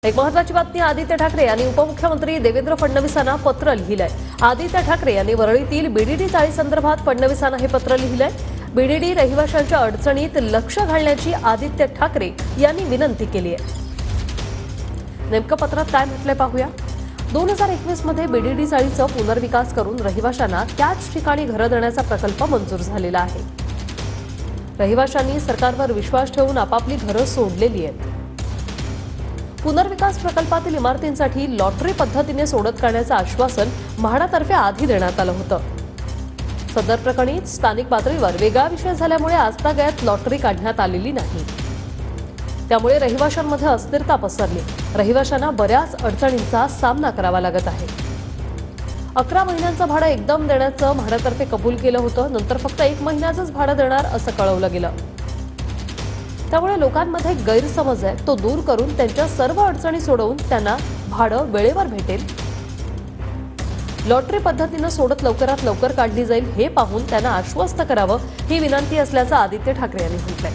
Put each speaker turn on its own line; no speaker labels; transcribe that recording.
एक महत्त्वाची बातमी आदित्य ठाकरे यांनी उपमुख्यमंत्री देवेंद्र फडणवीसांना पत्र लिहिलंय। आदित्य ठाकरे यांनी वरळीतील बीडीडी चाळी संदर्भात फडणवीसांना हे पत्र लिहिलंय। बीडीडी रहिवाशांच्या अडचणीत लक्ष घालण्याची आदित्य ठाकरे यांनी विनंती केली आहे। नेमकं पत्रात काय म्हटलंय पाहूया। 2021 मध्ये बीडीडी चाळीचा पुनर्विकास करून रहिवाशांना त्याच ठिकाणी घरं देण्याचा प्रकल्प मंजूर झालेला आहे। रहिवाशांनी सरकारवर विश्वास ठेवून आपापली घरं सोडलेली आहेत। पुनर्विकास प्रकल्पातील इमारतींसाठी लॉटरी पद्धतीने सोडत काढण्याचं आश्वासन म्हाडातर्फे आधी देण्यात आलं होतं। सदर प्रकरणी स्थानिक पातळीवर वेगळा विषय झाल्यामुळे आजतागायत लॉटरी काढण्यात आलेली नाही। त्यामुळे रहिवाशांमध्ये अस्थिरता पसरली। रहिवाशांना बऱ्याच अडचणींचा सामना करावा लागत आहे। 11 महिन्यांचं भाडं एकदम देण्याचं म्हाडातर्फे कबूल केलं होतं। नंतर फक्त 1 महिन्याचंच भाडं देणार असं कळवलं गेलं। त्यामुळे लोकांमध्ये गैरसमज आहे तो दूर करून त्यांच्या सर्व अडचणी सोडवून त्यांना भाडं वेळेवर भेटेल। लॉटरी पद्धतीनं सोडत लवकरात लवकर काढली जाईल हे पाहून त्यांना आश्वस्त करावं ही विनंती असल्याचं आदित्य ठाकरे यांनी म्हटलंय।